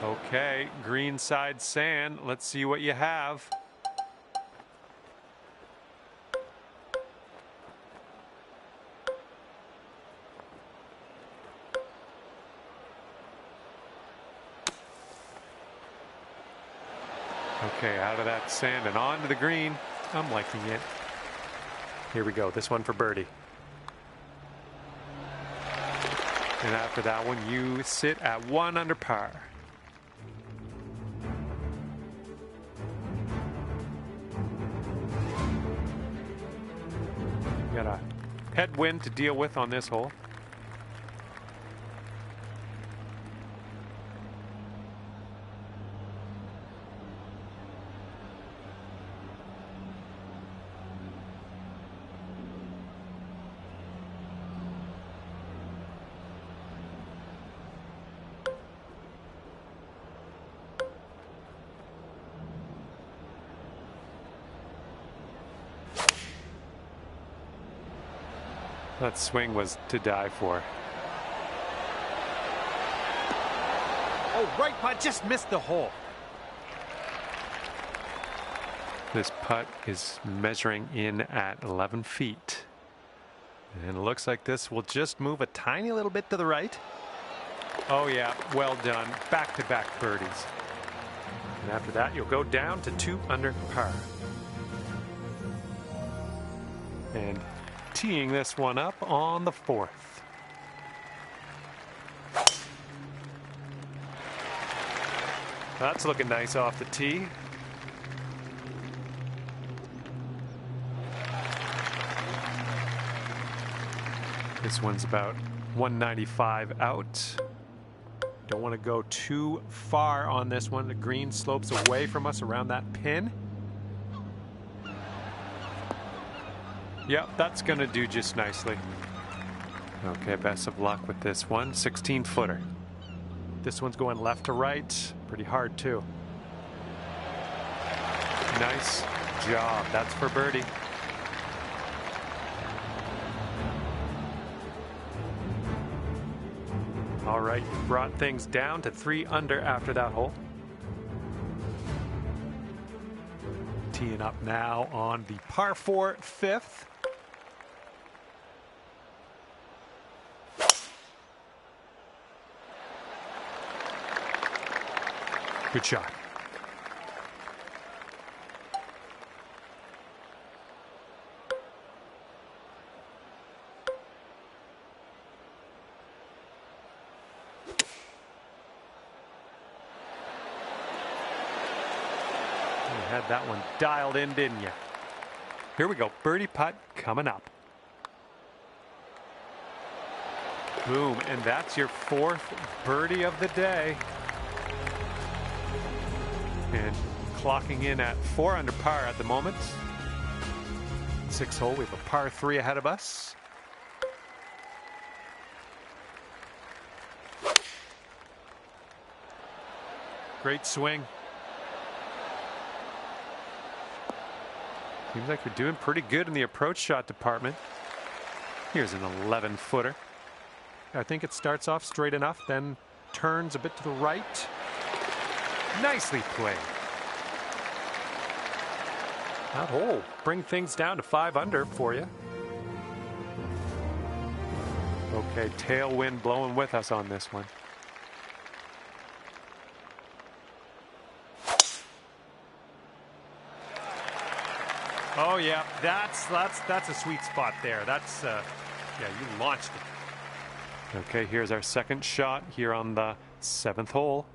Okay, green side sand. Let's see what you have. Okay, out of that sand and onto the green. I'm liking it. Here we go. This one for birdie. And after that one, you sit at 1 under par. You got a headwind to deal with on this hole. That swing was to die for. Oh, right putt just missed the hole. This putt is measuring in at 11 feet. And it looks like this will just move a tiny little bit to the right. Oh yeah, well done. Back-to-back birdies. And after that, you'll go down to 2 under par. And teeing this one up on the 4th. That's looking nice off the tee. This one's about 195 out. Don't want to go too far on this one. The green slopes away from us around that pin. Yep, that's going to do just nicely. Okay, best of luck with this one. 16-footer. This one's going left to right. Pretty hard, too. Nice job. That's for birdie. All right, you brought things down to 3 under after that hole. Teeing up now on the par 4 5th. Good shot. You had that one dialed in, didn't you? Here we go. Birdie putt coming up. Boom. And that's your 4th birdie of the day. And clocking in at 4 under par at the moment. 6th hole, we have a par 3 ahead of us. Great swing. Seems like you're doing pretty good in the approach shot department. Here's an 11-footer. I think it starts off straight enough, then turns a bit to the right. Nicely played. That hole bring things down to 5 under for you. Okay, tailwind blowing with us on this one. Oh yeah, that's a sweet spot there. That's yeah, you launched it. Okay, here's our second shot here on the 7th hole.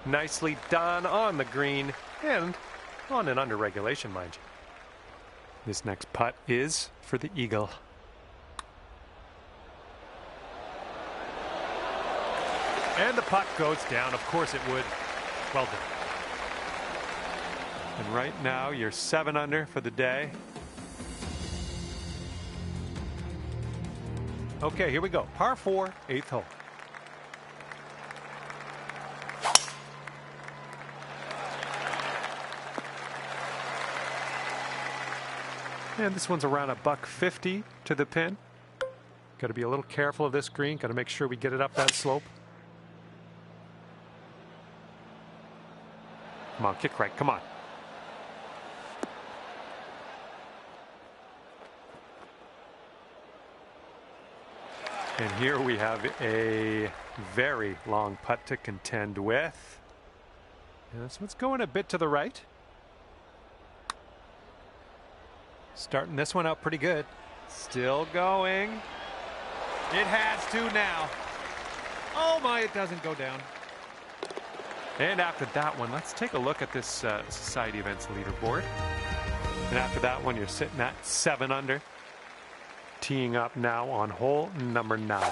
Nicely done on the green and on an under regulation, mind you. This next putt is for the eagle. And the putt goes down. Of course it would. Well done. And right now you're 7 under for the day. Okay, here we go. Par 4, 8th hole. And this one's around $150 to the pin. Got to be a little careful of this green. Got to make sure we get it up that slope. Come on, kick right. Come on. And here we have a very long putt to contend with. And this one's going a bit to the right. Starting this one out pretty good. Still going. It has to now. Oh my, it doesn't go down. And after that one, let's take a look at this Society Events leaderboard. And after that one, you're sitting at 7 under. Teeing up now on hole number 9.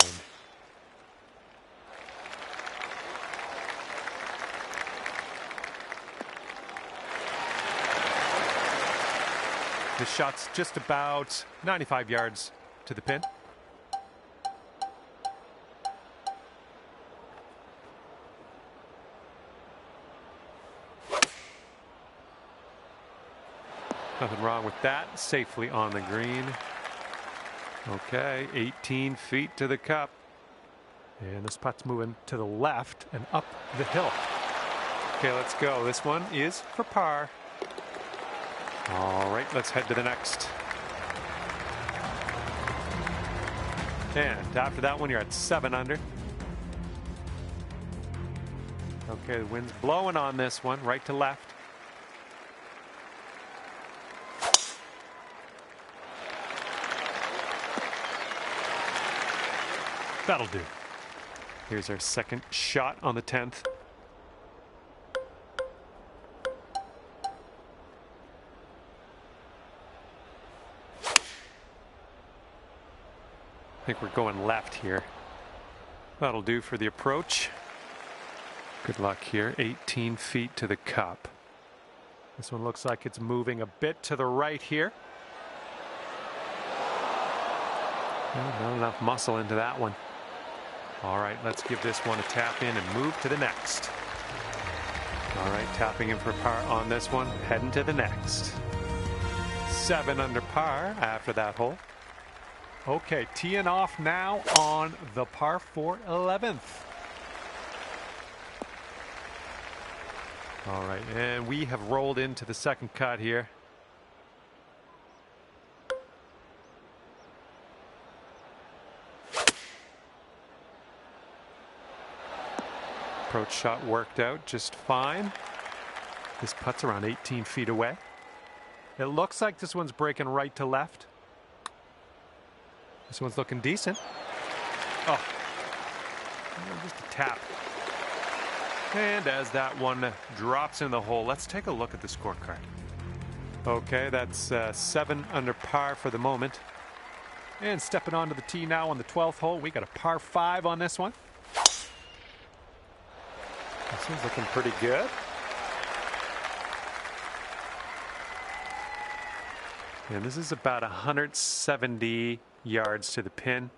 This shot's just about 95 yards to the pin. Nothing wrong with that. Safely on the green. Okay, 18 feet to the cup. And this putt's moving to the left and up the hill. Okay, let's go. This one is for par. All right, let's head to the next. And after that one, you're at 7 under. Okay, the wind's blowing on this one, right to left. That'll do. Here's our second shot on the 10th. I think we're going left here. That'll do for the approach. Good luck here. 18 feet to the cup. This one looks like it's moving a bit to the right here. Not enough muscle into that one. All right, let's give this one a tap in and move to the next. All right, tapping in for par on this one, heading to the next. 7 under par after that hole. Okay, teeing off now on the par 4 11th. All right, and we have rolled into the second cut here. Approach shot worked out just fine. This putt's around 18 feet away. It looks like this one's breaking right to left. This one's looking decent. Oh, just a tap. And as that one drops in the hole, let's take a look at the scorecard. Okay, that's 7 under par for the moment. And stepping onto the tee now on the 12th hole, we got a par 5 on this one. This one's looking pretty good. And this is about 170 yards to the pin.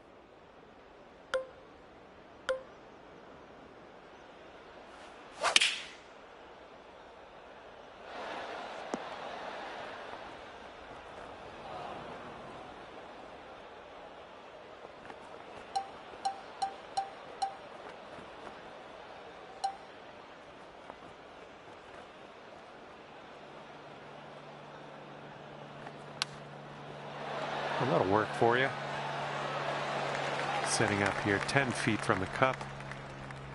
Well, that'll work for you. Setting up here 10 feet from the cup.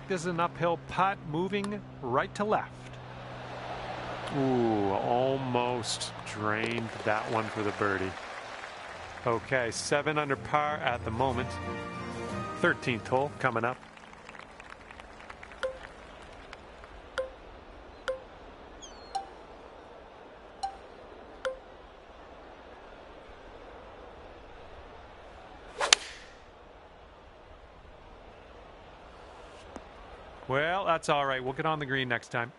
This is an uphill putt moving right to left. Ooh, almost drained that one for the birdie. Okay, 7 under par at the moment. 13th hole coming up. Well, that's all right. We'll get on the green next time.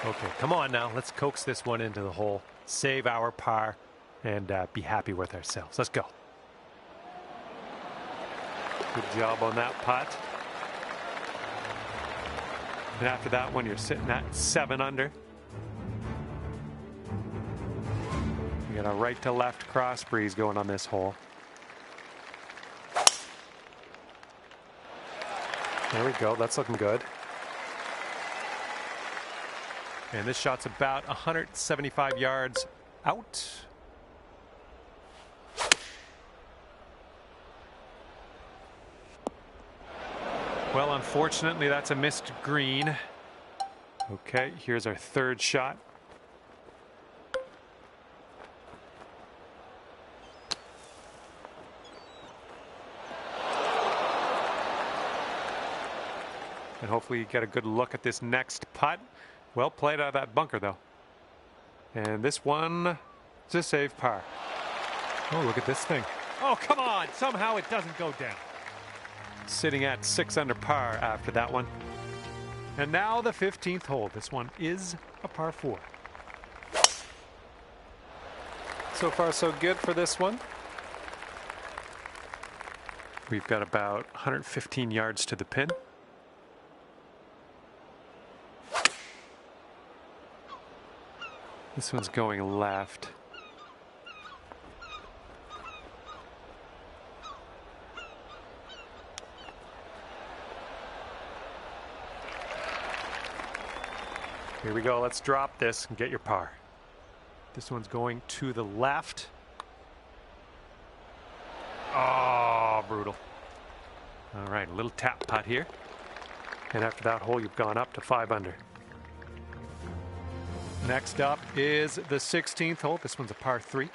Okay, come on now. Let's coax this one into the hole, save our par, and be happy with ourselves. Let's go. Good job on that putt. And after that one, you're sitting at 7 under. You got a right to left cross breeze going on this hole. There we go. That's looking good. And this shot's about 175 yards out. Well, unfortunately, that's a missed green. Okay, here's our third shot. And hopefully you get a good look at this next putt. Well played out of that bunker, though. And this one is a safe par. Oh, look at this thing. Oh, come on. Somehow it doesn't go down. Sitting at 6 under par after that one. And now the 15th hole. This one is a par 4. So far, so good for this one. We've got about 115 yards to the pin. This one's going left. Here we go. Let's drop this and get your par. This one's going to the left. Oh, brutal. All right, a little tap putt here. And after that hole, you've gone up to 5 under. Next up is the 16th hole. This one's a par 3.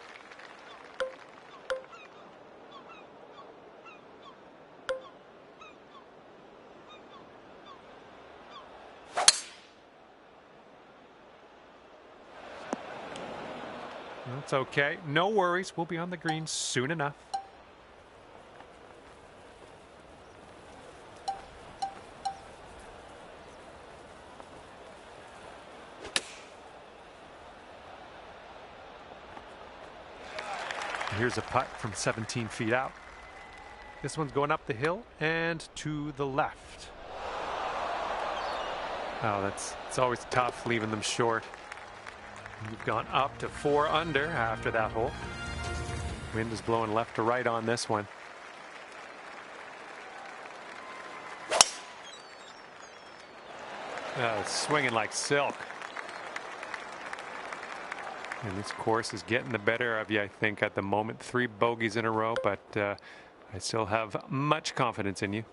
That's okay. No worries. We'll be on the green soon enough. Here's a putt from 17 feet out. This one's going up the hill and to the left. Oh, it's always tough leaving them short. You've gone up to 4 under after that hole. Wind is blowing left to right on this one. It's swinging like silk. And this course is getting the better of you, I think, at the moment. 3 bogeys in a row, but I still have much confidence in you.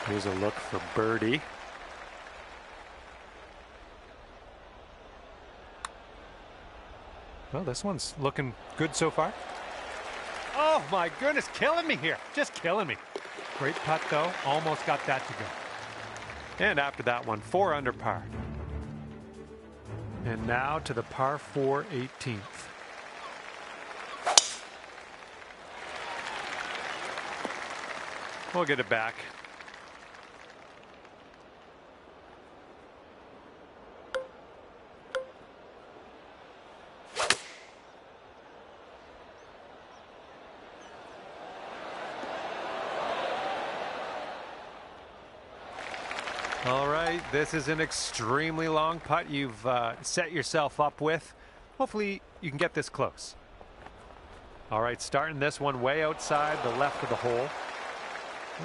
Here's a look for birdie. Well, this one's looking good so far. Oh, my goodness. Killing me here. Just killing me. Great putt, though. Almost got that to go. And after that one, 4 under par. And now to the par 4 18th. We'll get it back. All right, this is an extremely long putt you've set yourself up with. Hopefully you can get this close. All right, starting this one way outside the left of the hole.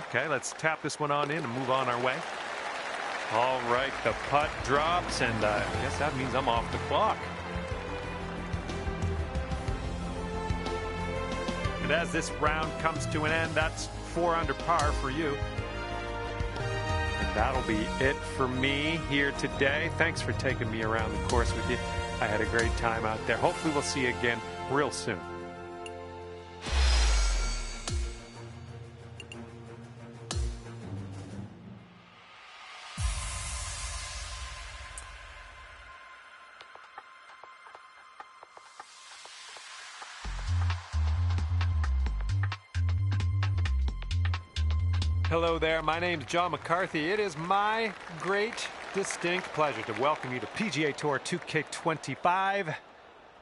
Okay, let's tap this one on in and move on our way. All right, the putt drops, and I guess that means I'm off the clock. And as this round comes to an end, that's 4 under par for you. And that'll be it for me here today. Thanks for taking me around the course with you. I had a great time out there. Hopefully we'll see you again real soon. Hello there, my name's John McCarthy. It is my great, distinct pleasure to welcome you to PGA Tour 2K25.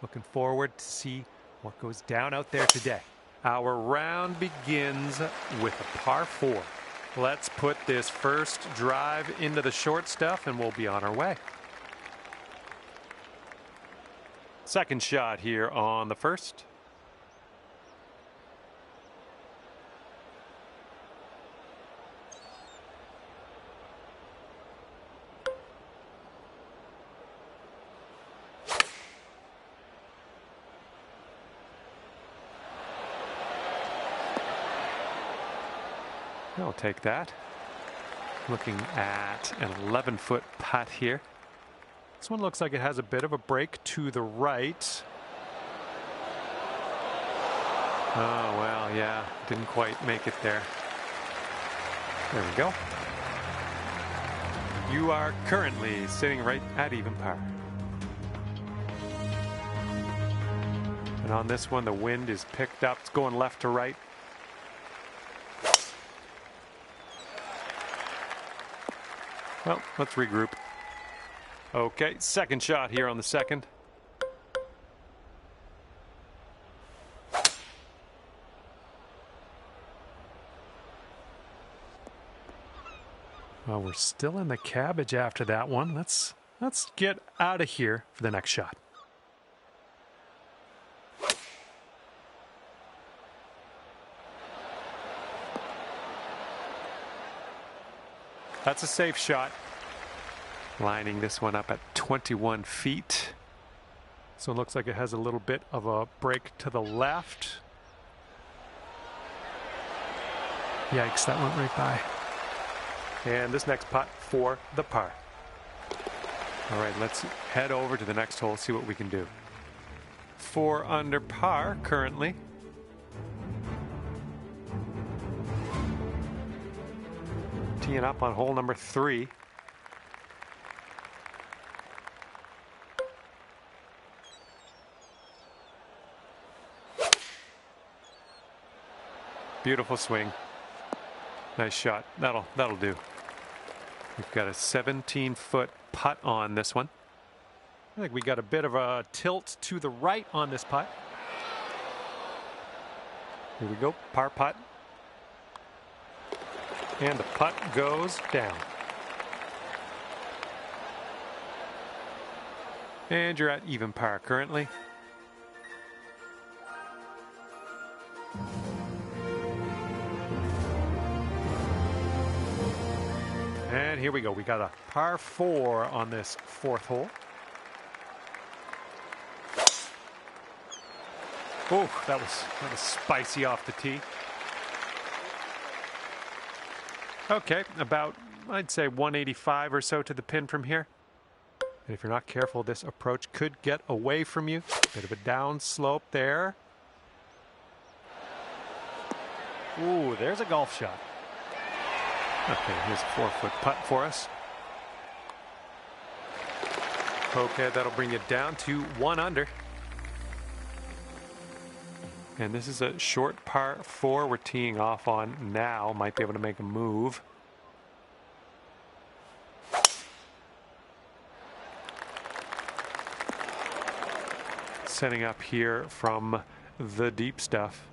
Looking forward to see what goes down out there today. Our round begins with a par 4. Let's put this first drive into the short stuff and we'll be on our way. Second shot here on the first. I'll take that. Looking at an 11-foot putt here. This one looks like it has a bit of a break to the right. Oh, well, yeah, didn't quite make it there. There we go. You are currently sitting right at even par. And on this one, the wind is picked up. It's going left to right. Well, let's regroup. Okay, second shot here on the second. Well, we're still in the cabbage after that one. Let's get out of here for the next shot. That's a safe shot. Lining this one up at 21 feet. So it looks like it has a little bit of a break to the left. Yikes, that went right by. And this next putt for the par. All right, let's head over to the next hole, see what we can do. 4 under par currently. Teeing up on hole number 3. Beautiful swing. Nice shot. That'll do. We've got a 17-foot putt on this one. I think we got a bit of a tilt to the right on this putt. Here we go. Par putt. And the putt goes down. And you're at even par currently. And here we go. We got a par 4 on this 4th hole. Oh, that was spicy off the tee. Okay, about, I'd say 185 or so to the pin from here. And if you're not careful, this approach could get away from you. Bit of a down slope there. Ooh, there's a golf shot. Okay, here's a 4-foot putt for us. Okay, that'll bring it down to 1 under. And this is a short par 4 we're teeing off on now. Might be able to make a move. Setting up here from the deep stuff.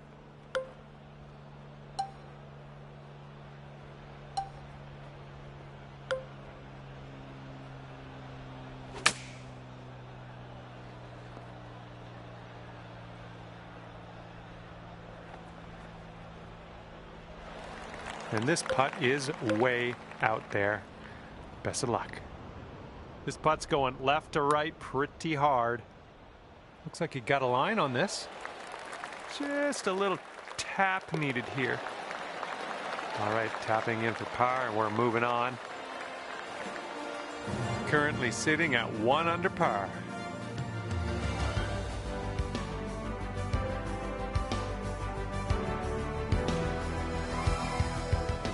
And this putt is way out there. Best of luck. This putt's going left to right pretty hard. Looks like you got a line on this. Just a little tap needed here. All right, tapping in for par, and we're moving on. Currently sitting at 1 under par.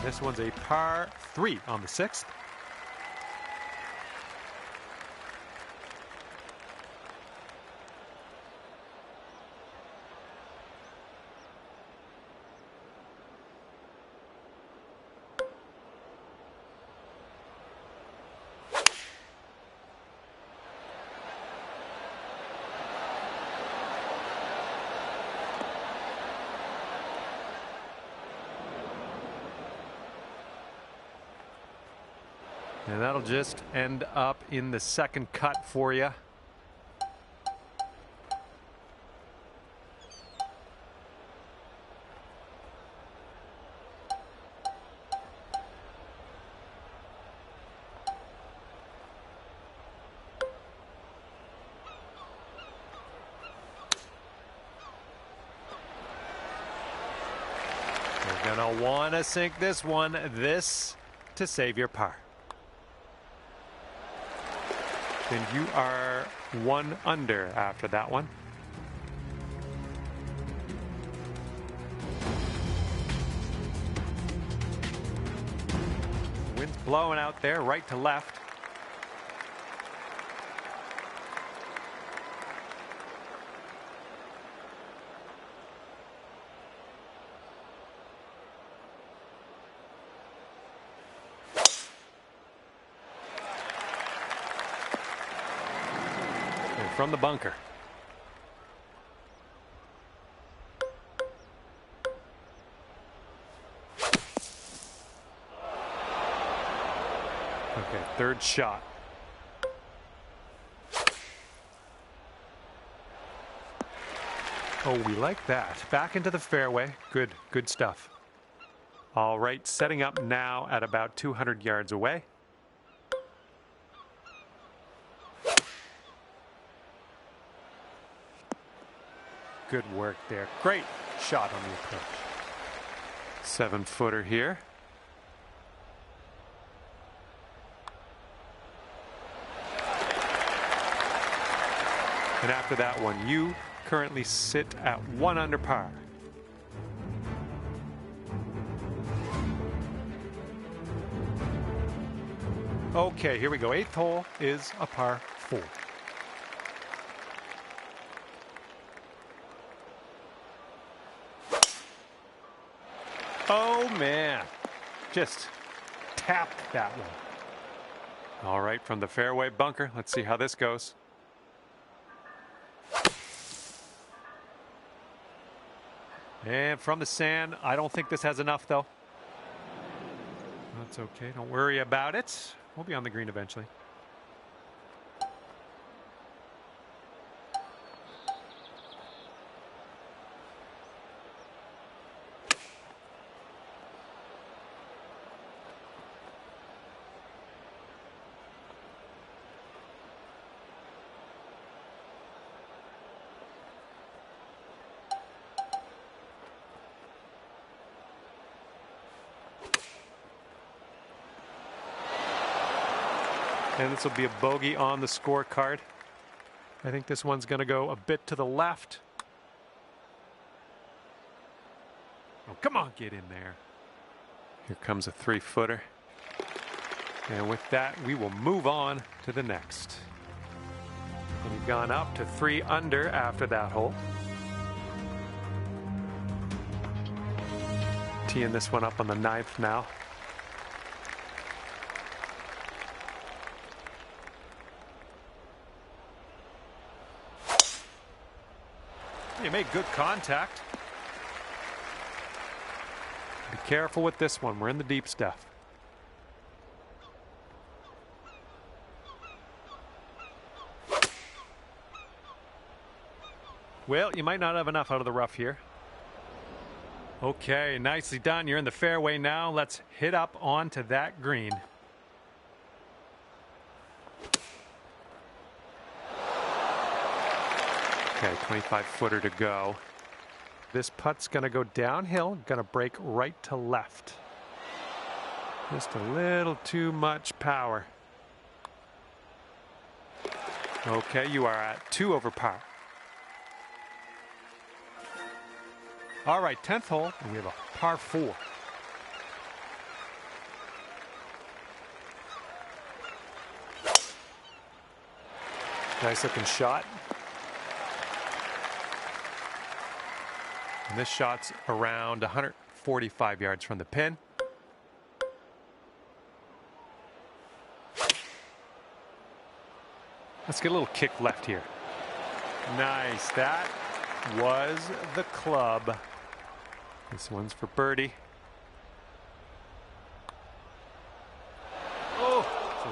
This one's a par 3 on the 6th. And that'll just end up in the second cut for you. You're gonna want to sink this one, this to save your par. And you are 1 under after that one. Wind's blowing out there, right to left. From the bunker. Okay, third shot. Oh, we like that. Back into the fairway. Good stuff. All right, setting up now at about 200 yards away. Good work there. Great shot on the approach. 7-footer here. And after that one, you currently sit at 1 under par. Okay, here we go. 8th hole is a par 4. Oh, man. Just tapped that one. All right, from the fairway bunker. Let's see how this goes. And from the sand, I don't think this has enough, though. That's okay. Don't worry about it. We'll be on the green eventually. And this will be a bogey on the scorecard. I think this one's going to go a bit to the left. Oh, come on, get in there. Here comes a 3-footer. And with that, we will move on to the next. And you've gone up to 3 under after that hole. Teeing this one up on the 9th now. You made good contact. Be careful with this one. We're in the deep stuff. Well, you might not have enough out of the rough here. Okay, nicely done. You're in the fairway now. Let's hit up onto that green. Okay, 25-footer to go. This putt's going to go downhill, going to break right to left. Just a little too much power. Okay, you are at 2 over par. All right, 10th hole, and we have a par 4. Nice looking shot. And this shot's around 145 yards from the pin. Let's get a little kick left here. Nice. That was the club. This one's for birdie. Oh,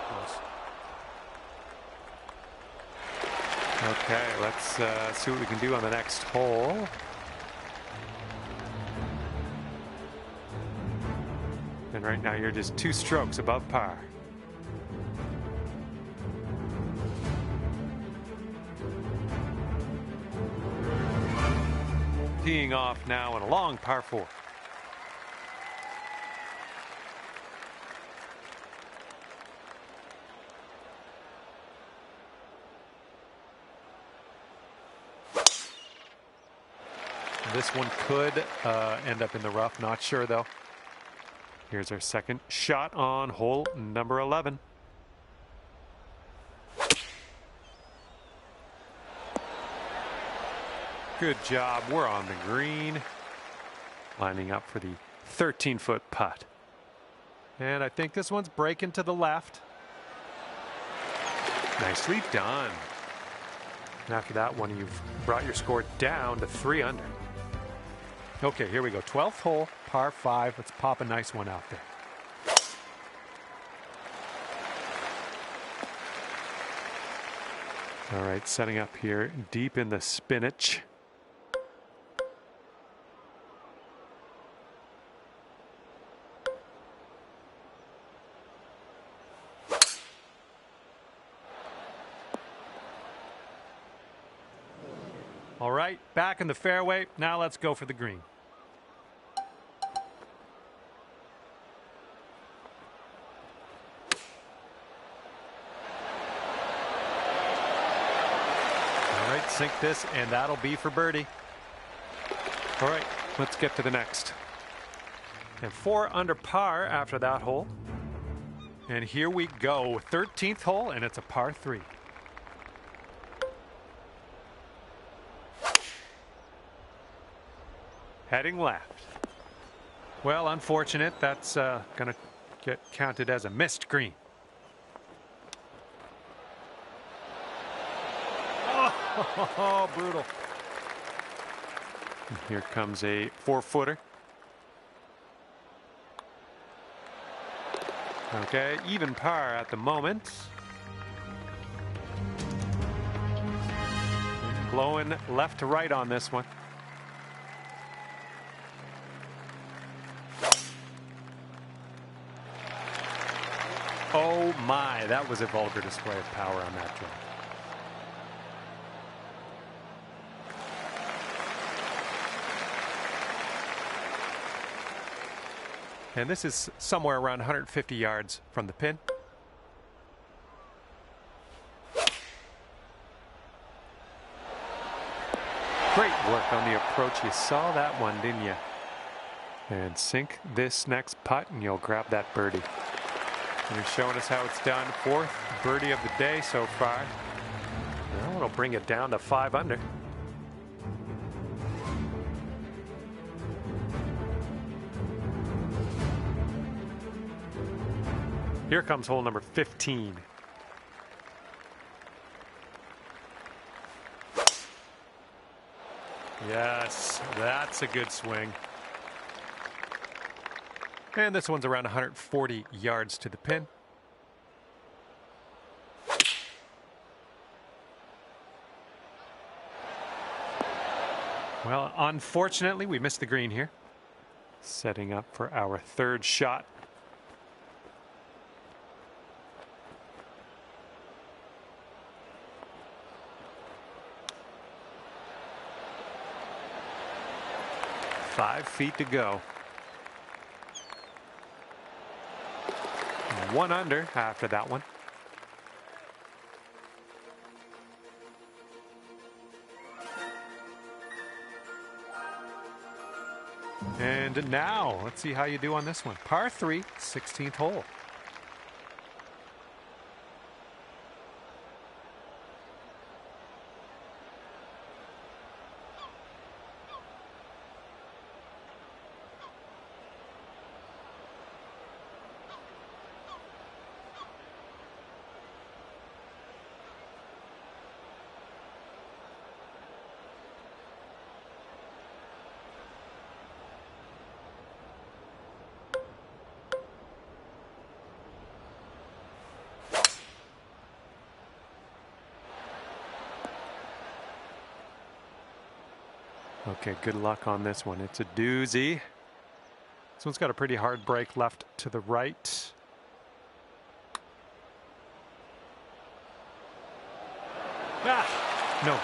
Okay, let's see what we can do on the next hole. And right now you're just 2 strokes above par. Teeing off now on a long par 4. This one could end up in the rough. Not sure though. Here's our second shot on hole number 11. Good job. We're on the green. Lining up for the 13-foot putt. And I think this one's breaking to the left. Nicely done. And after that one, you've brought your score down to 3 under. Okay, here we go. 12th hole, par 5. Let's pop a nice one out there. All right, setting up here deep in the spinach. All right, back in the fairway. Now let's go for the green. All right, sink this, and that'll be for birdie. All right, let's get to the next. And 4 under par after that hole. And here we go, 13th hole, and it's a par 3. Heading left. Well, unfortunate. That's going to get counted as a missed green. Oh, brutal. And here comes a 4-footer. Okay, even par at the moment. Blowing left to right on this one. Oh my, that was a vulgar display of power on that drive. And this is somewhere around 150 yards from the pin. Great work on the approach. You saw that one, didn't you? And sink this next putt and you'll grab that birdie. And you're showing us how it's done. 4th birdie of the day so far. Well, it'll bring it down to 5 under. Here comes hole number 15. Yes, that's a good swing. And this one's around 140 yards to the pin. Well, unfortunately, we missed the green here. Setting up for our 3rd shot. Five feet to go. 1 under after that one. And now let's see how you do on this one. Par 3, 16th hole. Okay, good luck on this one. It's a doozy. This one's got a pretty hard break left to the right. No good.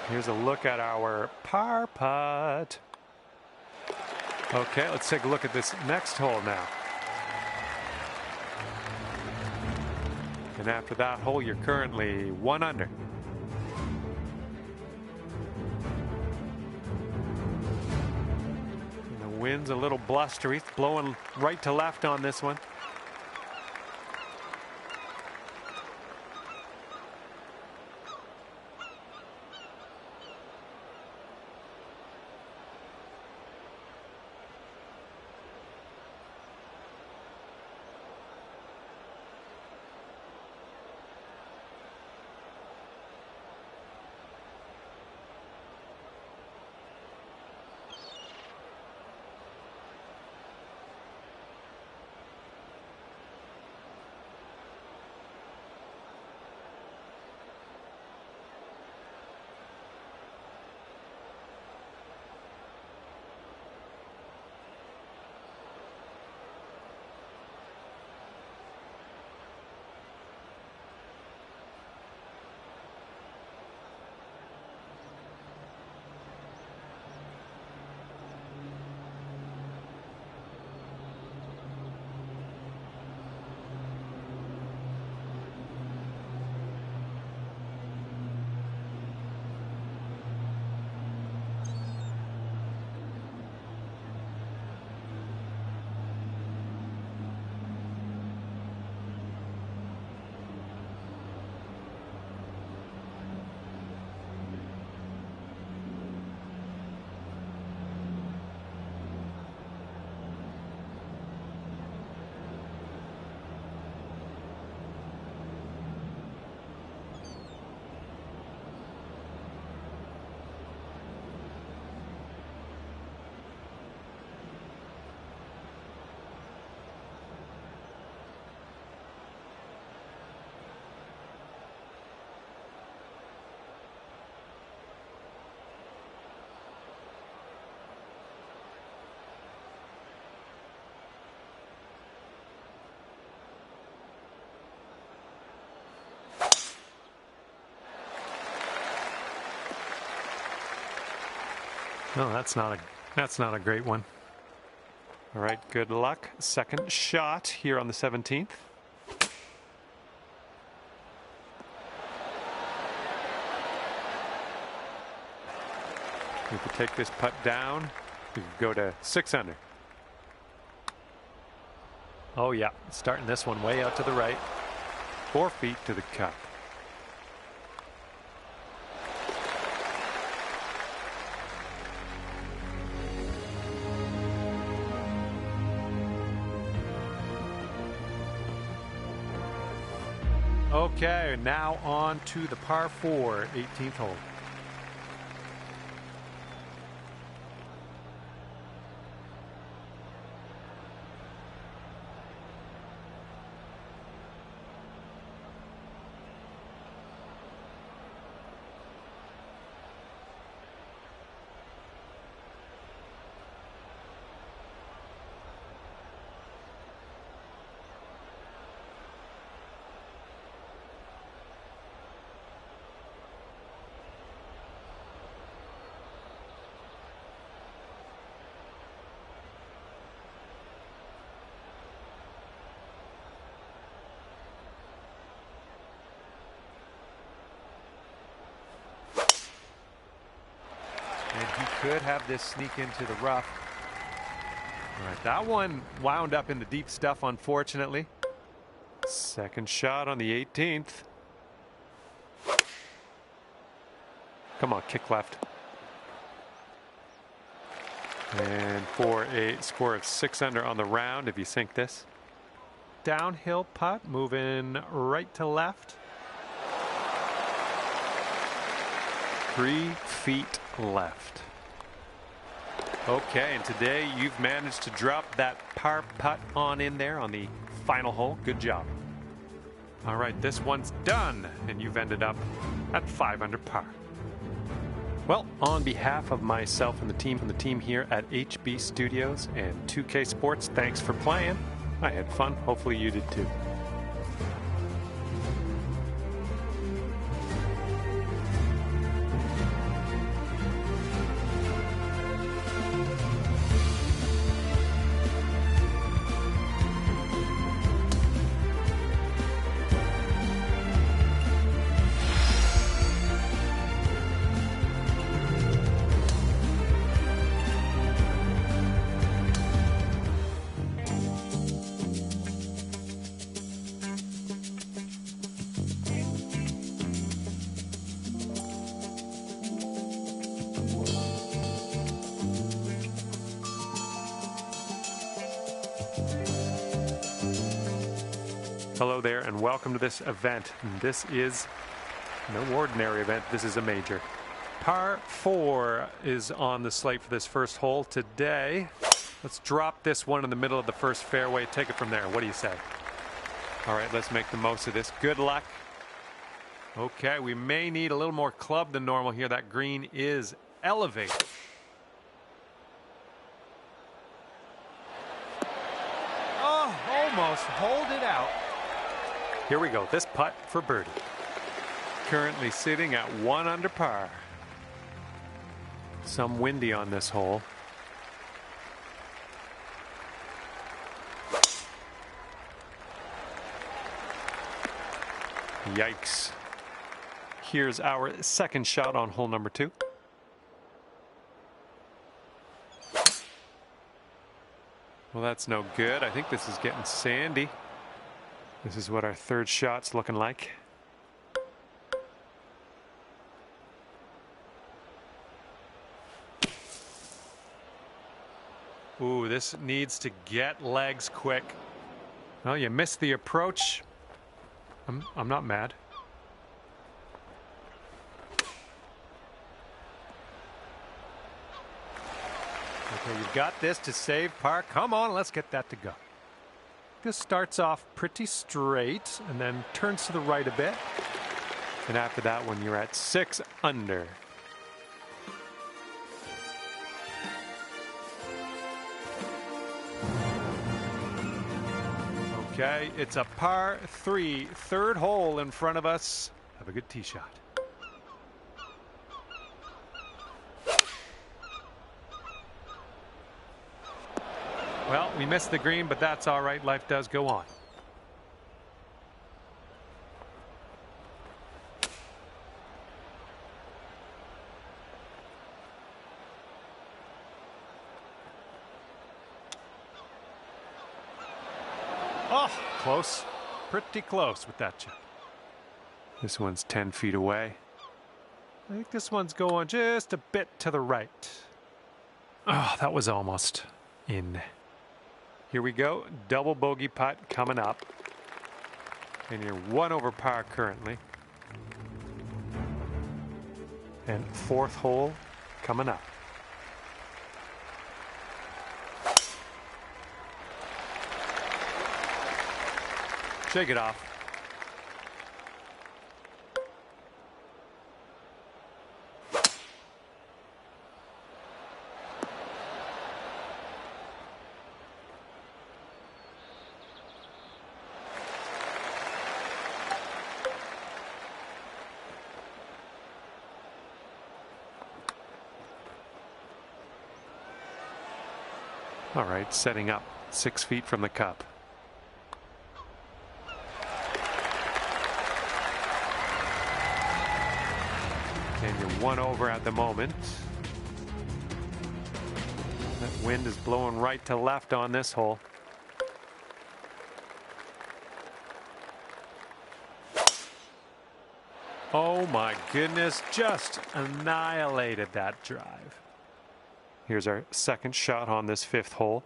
Here's a look at our par putt. Okay, let's take a look at this next hole now. And after that hole, you're currently 1 under. And the wind's a little blustery. It's blowing right to left on this one. No, that's not a great one. All right, good luck. Second shot here on the 17th. We could take this putt down. We could go to 6 under. Oh yeah, starting this one way out to the right. 4 feet to the cup. Okay, now on to the par 4, 18th hole. And he could have this sneak into the rough. All right, that one wound up in the deep stuff, unfortunately. Second shot on the 18th. Come on, kick left. And for a score of 6 under on the round, if you sink this. Downhill putt, moving right to left. 3 feet left. Okay, and today you've managed to drop that par putt on in there on the final hole. Good job. All right, this one's done, and you've ended up at 5 under par. Well, on behalf of myself and the team here at HB Studios and 2K Sports, thanks for playing. I had fun. Hopefully you did too. Hello there and welcome to this event. This is no ordinary event, this is a major. Par 4 is on the slate for this first hole today. Let's drop this one in the middle of the first fairway, take it from there. What do you say? All right, let's make the most of this. Good luck. Okay, we may need a little more club than normal here. That green is elevated. Oh, almost hold it out. Here we go. This putt for birdie. Currently sitting at 1 under par. Some windy on this hole. Yikes. Here's our second shot on hole number 2. Well, that's no good. I think this is getting sandy. This is what our third shot's looking like. Ooh, this needs to get legs quick. Well, you missed the approach. I'm not mad. Okay, you've got this to save par. Come on, let's get that to go. This starts off pretty straight and then turns to the right a bit. And after that one, you're at 6 under. Okay, it's a par 3, third hole in front of us. Have a good tee shot. Well, we missed the green, but that's all right. Life does go on. Oh, close. Pretty close with that chip. This one's 10 feet away. I think this one's going just a bit to the right. Oh, that was almost in. Here we go. Double bogey putt coming up. And you're 1 over par currently. And fourth hole coming up. Shake it off. All right, setting up 6 feet from the cup. And you're 1 over at the moment. That wind is blowing right to left on this hole. Oh my goodness, just annihilated that drive. Here's our second shot on this 5th hole.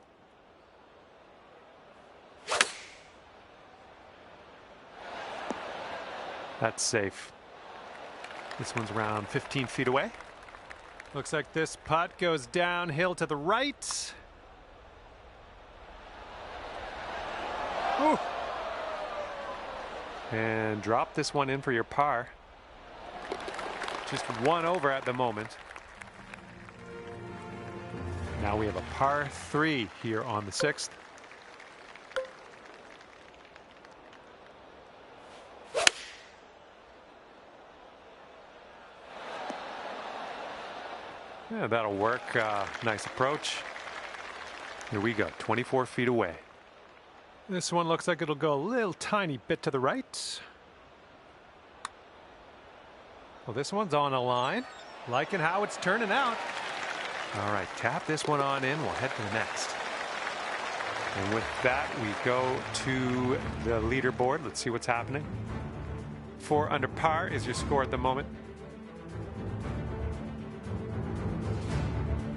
That's safe. This one's around 15 feet away. Looks like this putt goes downhill to the right. Ooh. And drop this one in for your par. Just 1 over at the moment. Now we have a par 3 here on the 6th. Yeah, that'll work. Nice approach. Here we go, 24 feet away. This one looks like it'll go a little tiny bit to the right. Well, this one's on a line. Liking how it's turning out. All right, tap this one on in. We'll head to the next. And with that, we go to the leaderboard. Let's see what's happening. 4 under par is your score at the moment.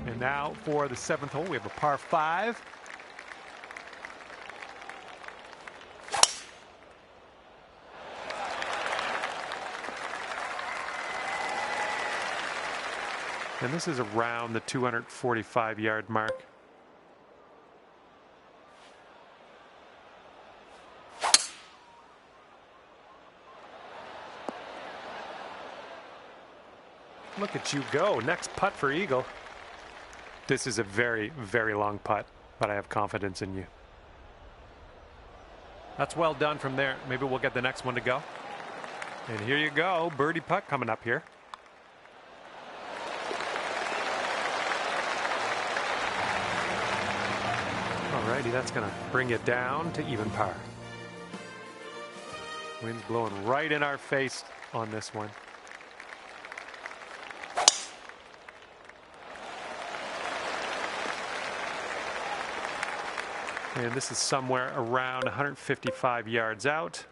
And now for the 7th hole, we have a par 5. And this is around the 245-yard mark. Look at you go. Next putt for Eagle. This is a very, very long putt, but I have confidence in you. That's well done from there. Maybe we'll get the next one to go. And here you go. Birdie putt coming up here. Alrighty, that's going to bring it down to even par. Wind's blowing right in our face on this one. And this is somewhere around 155 yards out.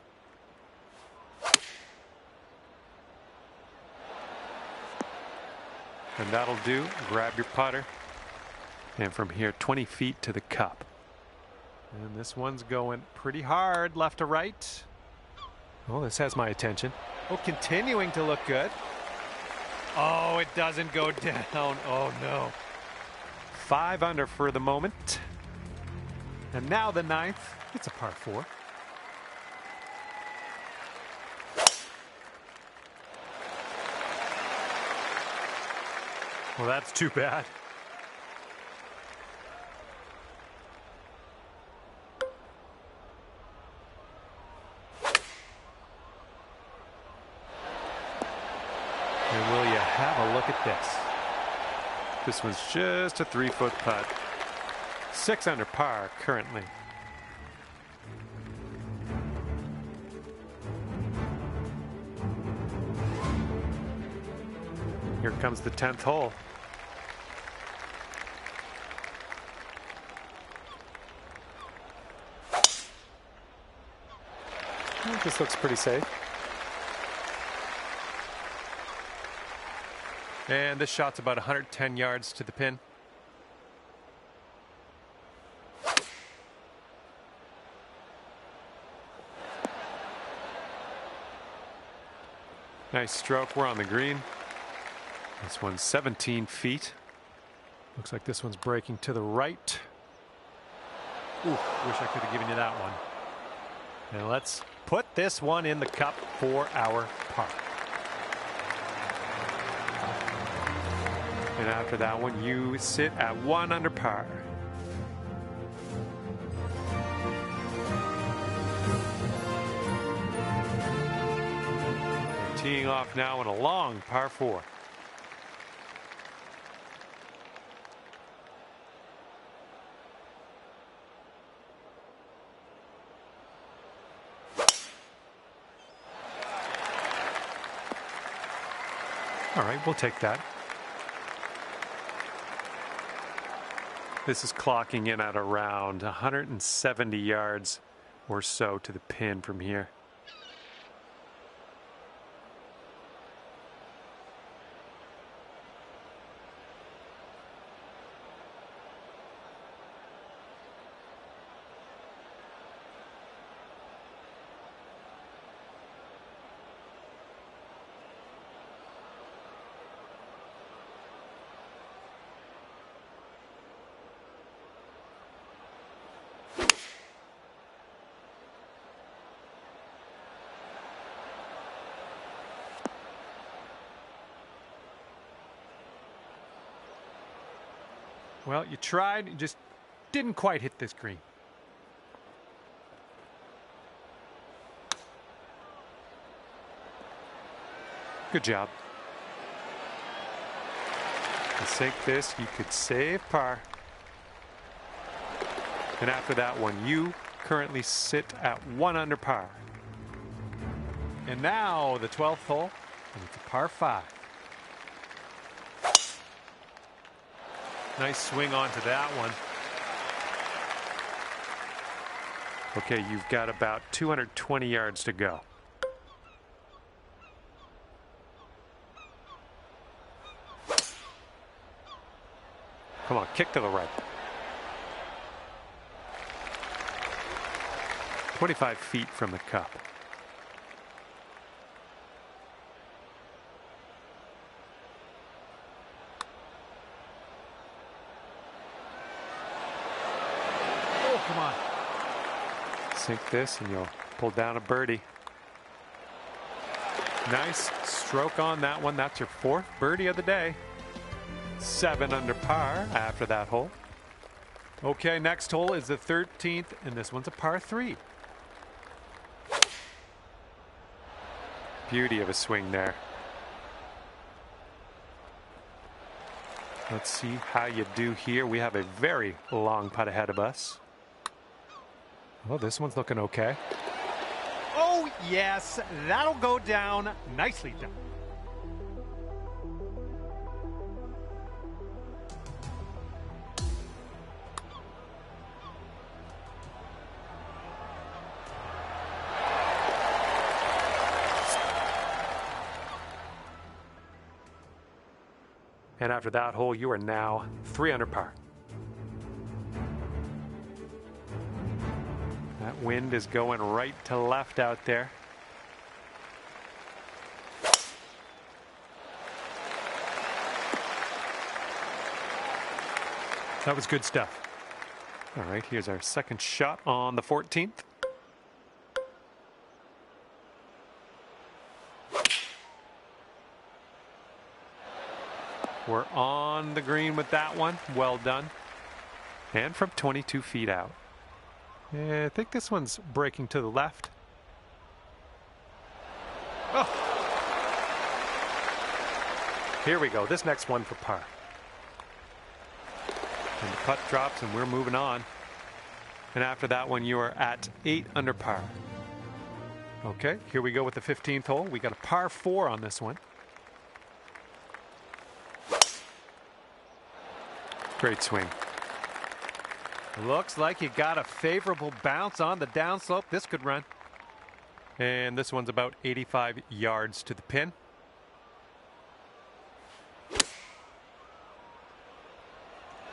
And that'll do. Grab your putter. And from here, 20 feet to the cup. And this one's going pretty hard left to right. Oh, this has my attention. Oh, continuing to look good. Oh, it doesn't go down. Oh, no. 5 under for the moment. And now the 9th. It's a par 4. Well, that's too bad. And will you have a look at this? This one's just a 3-foot putt. 6 under par currently. Here comes the 10th hole. This looks pretty safe. And this shot's about 110 yards to the pin. Nice stroke. We're on the green. This one's 17 feet. Looks like this one's breaking to the right. Ooh, wish I could have given you that one. And let's put this one in the cup for our par. And after that one, you sit at 1 under par. We're teeing off now in a long par 4. All right, we'll take that. This is clocking in at around 170 yards or so to the pin from here. Well, you tried, you just didn't quite hit this green. Good job. To sink this, you could save par. And after that one, you currently sit at 1 under par. And now the 12th hole, and it's a par 5. Nice swing onto that one. Okay, you've got about 220 yards to go. Come on, kick to the right. 25 feet from the cup. Oh, come on. Sink this and you'll pull down a birdie. Nice stroke on that one. That's your 4th birdie of the day. 7 under par after that hole. Okay, next hole is the 13th, and this one's a par 3. Beauty of a swing there. Let's see how you do here. We have a very long putt ahead of us. Well, this one's looking okay. Oh, yes, that'll go down. Nicely done. And after that hole, you are now 3 under par. That wind is going right to left out there. That was good stuff. All right, here's our second shot on the 14th. We're on the green with that one. Well done. And from 22 feet out. Yeah, I think this one's breaking to the left. Oh. Here we go. This next one for par. And the putt drops and we're moving on. And after that one, you are at 8 under par. Okay, here we go with the 15th hole. We got a par 4 on this one. Great swing. Looks like you got a favorable bounce on the downslope. This could run. And this one's about 85 yards to the pin.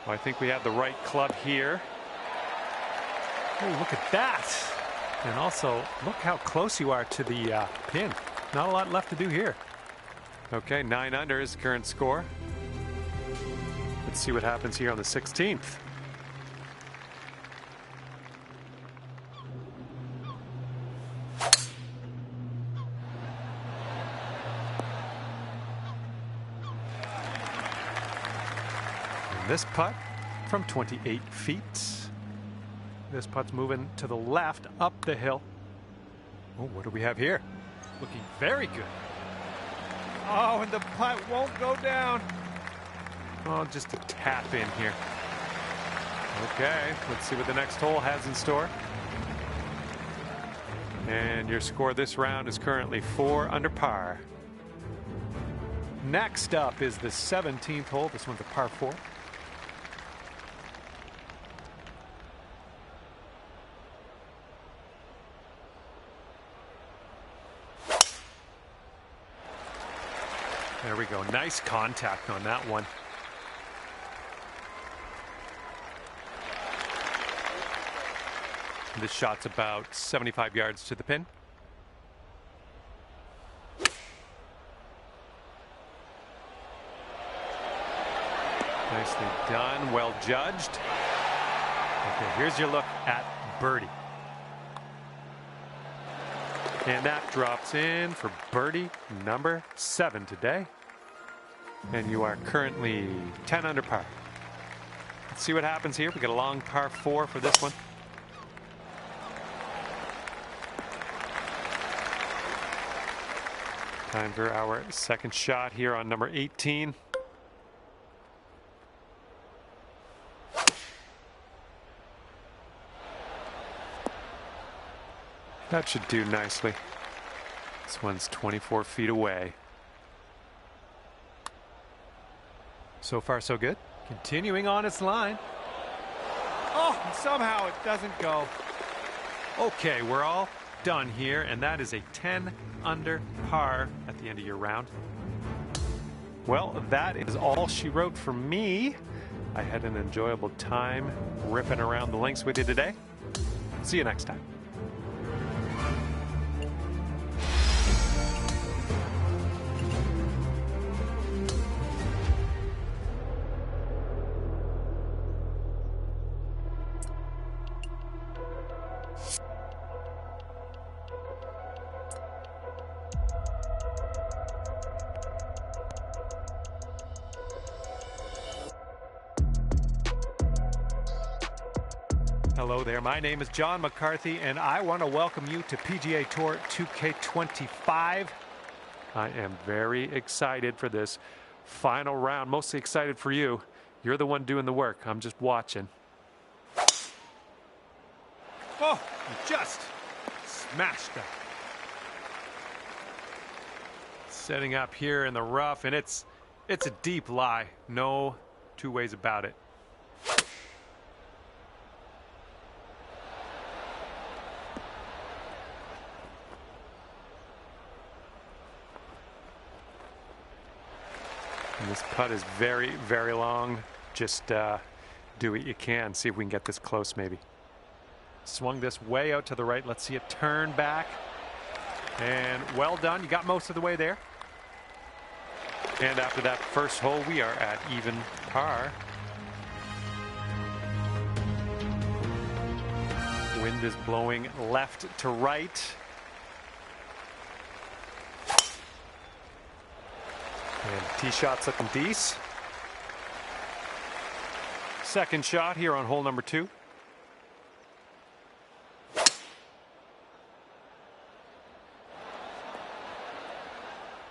Well, I think we have the right club here. Oh, look at that. And also, look how close you are to the pin. Not a lot left to do here. Okay, 9 under is the current score. Let's see what happens here on the 16th. And this putt from 28 feet. This putt's moving to the left up the hill. Oh, what do we have here? Looking very good. Oh, and the putt won't go down. Oh, just a tap in here. Okay, let's see what the next hole has in store. And your score this round is currently 4 under par. Next up is the 17th hole. This one's a par 4. There we go. Nice contact on that one. This shot's about 75 yards to the pin. Nicely done. Well judged. Okay, here's your look at birdie. And that drops in for birdie number 7 today. And you are currently 10 under par. Let's see what happens here. We got a long par 4 for this one. Time for our second shot here on number 18. That should do nicely. This one's 24 feet away. So far, so good. Continuing on its line. Oh, and somehow it doesn't go. Okay, we're all done here, and that is a 10 under par at the end of your round. Well, that is all she wrote for me. I had an enjoyable time ripping around the links with you today. See you next time. Hello there, my name is John McCarthy, and I want to welcome you to PGA Tour 2K25. I am very excited for this final round, mostly excited for you. You're the one doing the work. I'm just watching. Oh, you just smashed that. Setting up here in the rough, and it's a deep lie. No two ways about it. And this putt is very, very long. Just do what you can. See if we can get this close, maybe. Swung this way out to the right. Let's see it turn back. And well done. You got most of the way there. And after that first hole, we are at even par. Wind is blowing left to right. And tee shot's looking decent. Second shot here on hole number 2.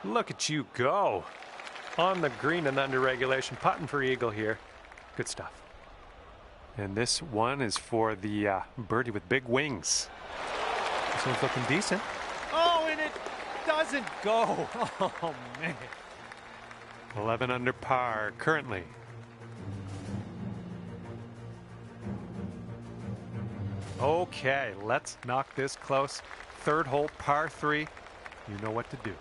Look at you go. On the green and under regulation, putting for eagle here. Good stuff. And this one is for the birdie with big wings. This one's looking decent. Oh, and it doesn't go. Oh, man. 11 under par currently. Okay, let's knock this close. Third hole, par 3. You know what to do.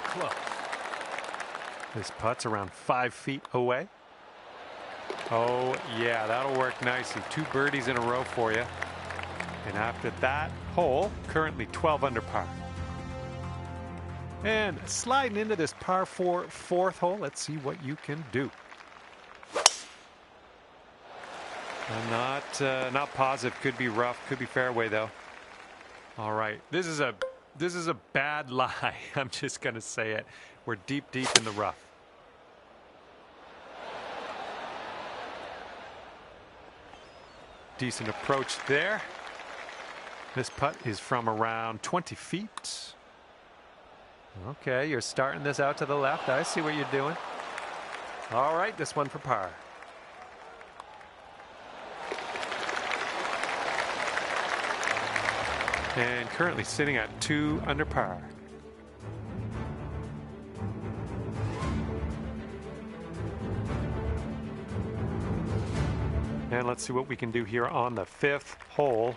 Close. This putt's around 5 feet away. Oh, yeah, that'll work nicely. 2 birdies in a row for you. And after that hole, currently 12 under par. And sliding into this par 4 fourth hole, let's see what you can do. I'm not positive. Could be rough. Could be fairway though. All right, this is a bad lie. I'm just going to say it. We're deep in the rough. Decent approach there. This putt is from around 20 feet. Okay, you're starting this out to the left. I see what you're doing. All right, this one for par. And currently sitting at 2 under par. And let's see what we can do here on the 5th hole.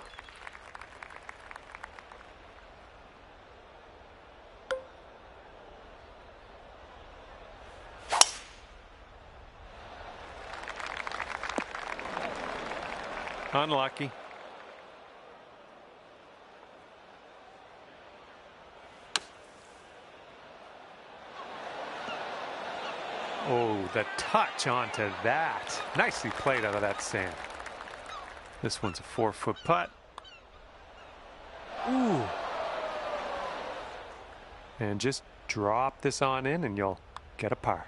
Unlucky. Oh, the touch onto that. Nicely played out of that sand. This one's a 4-foot putt. Ooh. And just drop this on in and you'll get a par.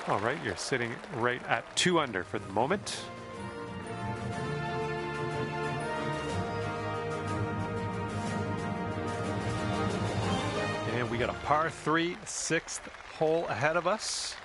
All right, you're sitting right at 2 under for the moment. And we got a par 3, 6th hole ahead of us.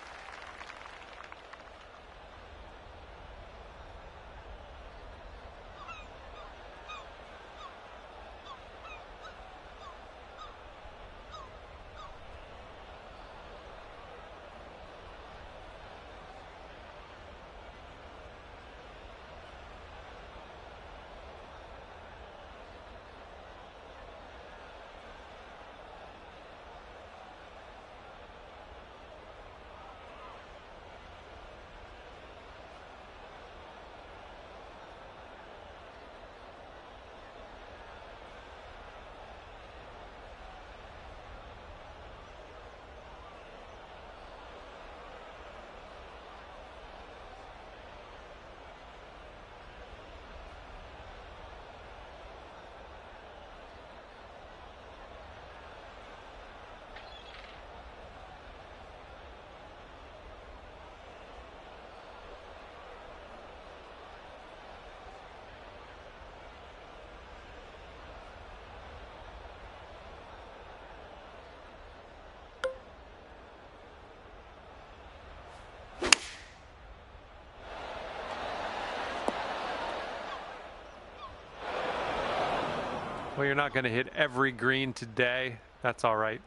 Well, you're not going to hit every green today. That's all right.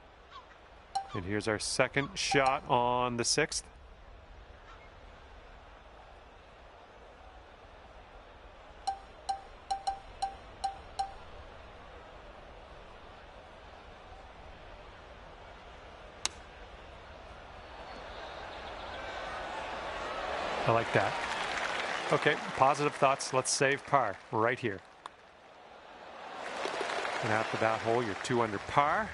And here's our second shot on the 6th. I like that. Okay, positive thoughts. Let's save par right here. And after that hole, you're 2 under par.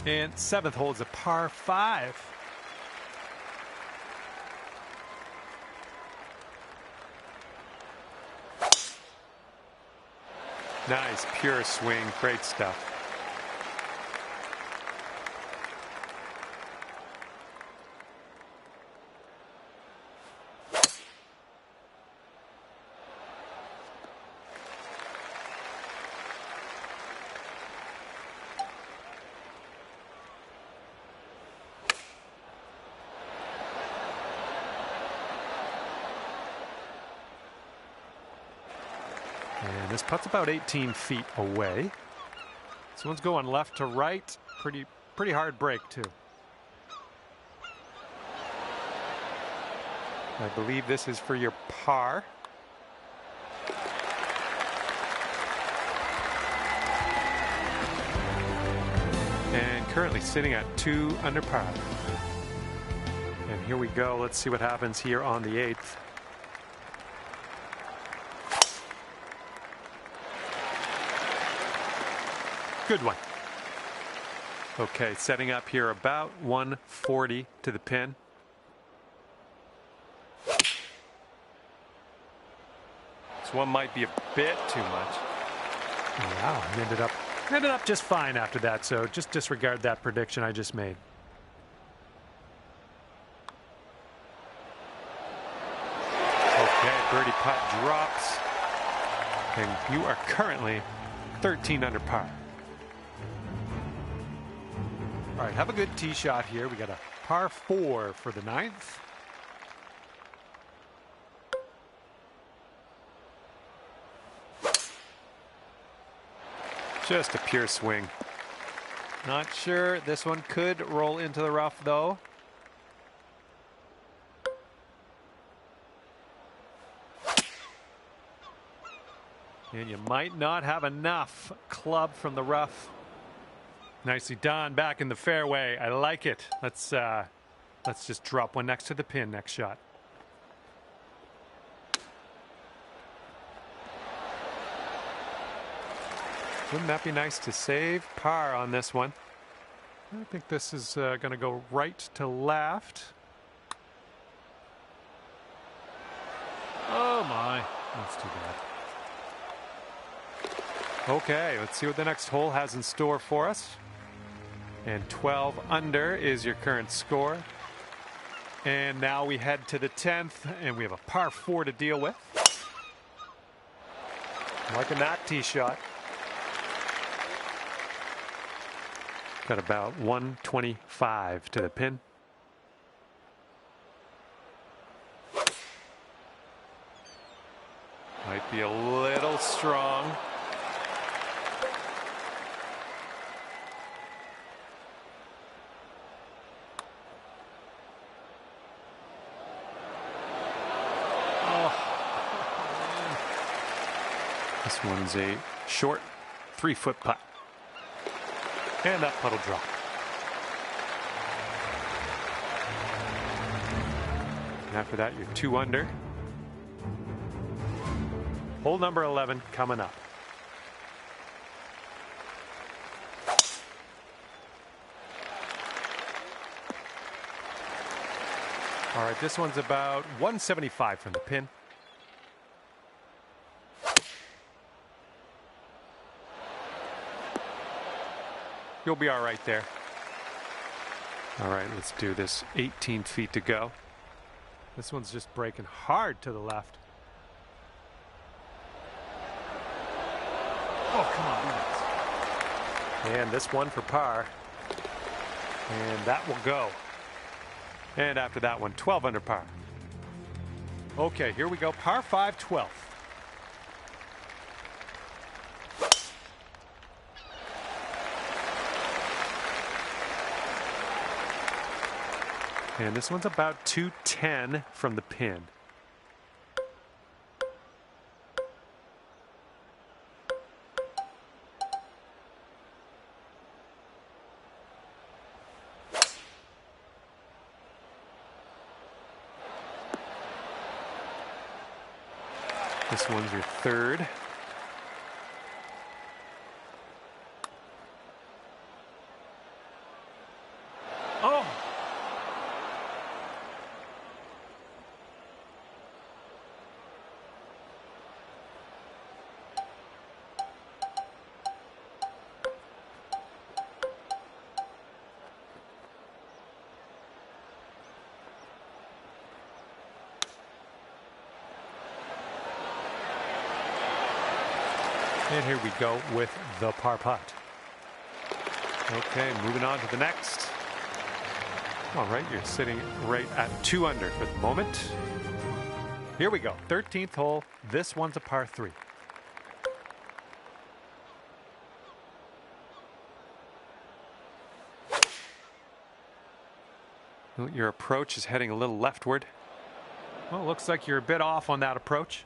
And 7th hole is a par 5. Nice, pure swing. Great stuff. And this putt's about 18 feet away. This one's going left to right. Pretty hard break too. I believe this is for your par. And currently sitting at 2 under par. And here we go. Let's see what happens here on the 8th. Good one. Okay, setting up here about 140 to the pin. This one might be a bit too much. Wow, he ended up just fine after that, so just disregard that prediction I just made. Okay, birdie putt drops. And you are currently 13 under par. All right, have a good tee shot here. We got a par 4 for the 9th. Just a pure swing. Not sure. This one could roll into the rough, though. And you might not have enough club from the rough. Nicely done. Back in the fairway. I like it. Let's just drop one next to the pin next shot. Wouldn't that be nice to save par on this one? I think this is going to go right to left. Oh my, that's too bad. Okay, let's see what the next hole has in store for us. And 12 under is your current score. And now we head to the 10th, and we have a par 4 to deal with. Liking that tee shot. Got about 125 to the pin. Might be a little strong. This one's a short 3-foot putt. And that putt will drop. And after that, you're 2 under. Hole number 11 coming up. All right, this one's about 175 from the pin. You'll be all right there. All right, let's do this. 18 feet to go. This one's just breaking hard to the left. Oh, come on. And this one for par. And that will go. And after that one, 12 under par. Okay, here we go. Par 5, 12. And this one's about 210 from the pin. This one's your third. Oh! And here we go with the par putt. Okay, moving on to the next. All right, you're sitting right at 2 under for the moment. Here we go, 13th hole. This one's a par 3. Well, your approach is heading a little leftward. Well, it looks like you're a bit off on that approach.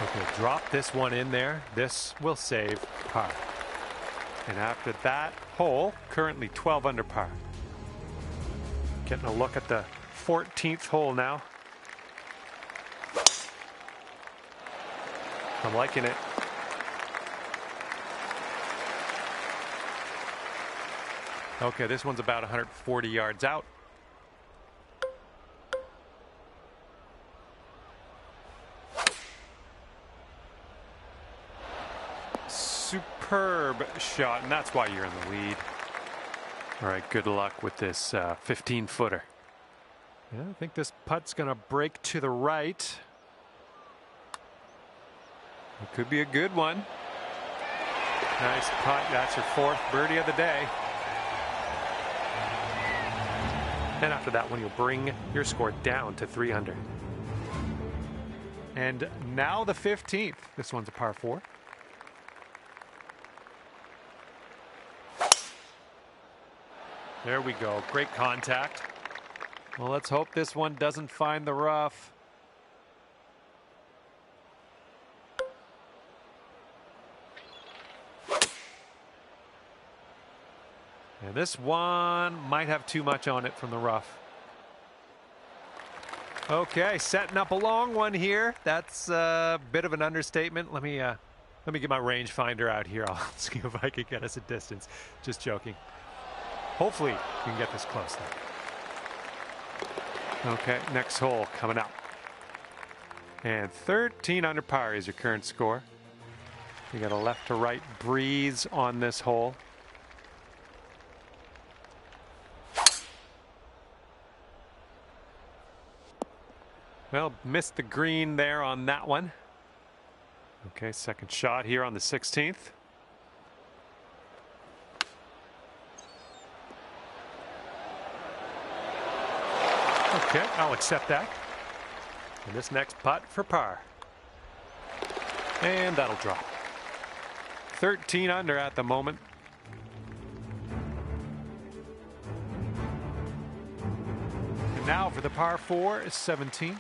Okay, drop this one in there. This will save par. And after that hole, currently 12 under par. Getting a look at the 14th hole now. I'm liking it. Okay, this one's about 140 yards out. Superb shot, and that's why you're in the lead. All right, good luck with this 15-footer. Yeah, I think this putt's going to break to the right. It could be a good one. Nice putt. That's your 4th birdie of the day. And after that one, you'll bring your score down to 3 under. And now the 15th. This one's a par 4. There we go. Great contact. Well, let's hope this one doesn't find the rough. And this one might have too much on it from the rough. Okay, setting up a long one here. That's a bit of an understatement. Let me get my rangefinder out here. I'll see if I can get us a distance. Just joking. Hopefully, you can get this close then. Okay, next hole coming up. And 13 under par is your current score. You got a left to right breeze on this hole. Well, missed the green there on that one. Okay, second shot here on the 16th. Okay, I'll accept that. And this next putt for par. And that'll drop. 13 under at the moment. And now for the par 4, 17th.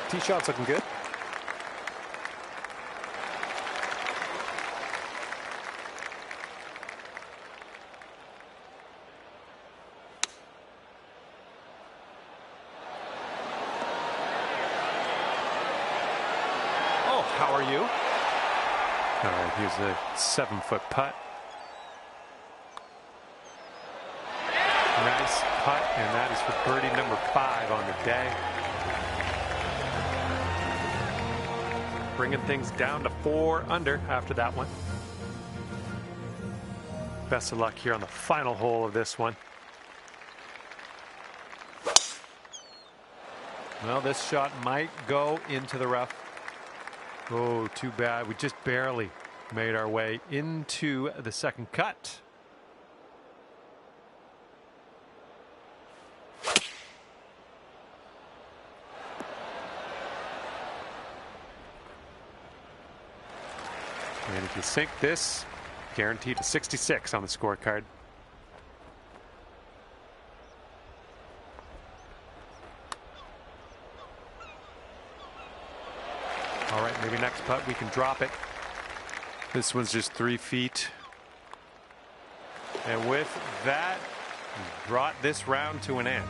Tee shot's looking good. Oh, how are you? All right, here's a 7-foot putt. Nice putt, and that is for birdie number 5 on the day. Bringing things down to 4 under after that one. Best of luck here on the final hole of this one. Well, this shot might go into the rough. Oh, too bad. We just barely made our way into the second cut. And if you sink this, guaranteed a 66 on the scorecard. All right, maybe next putt we can drop it. This one's just 3 feet. And with that, we brought this round to an end.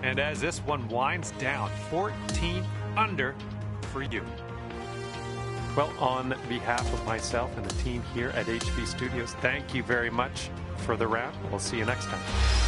And as this one winds down, 14 under for you. Well, on behalf of myself and the team here at HB Studios, thank you very much for the round. We'll see you next time.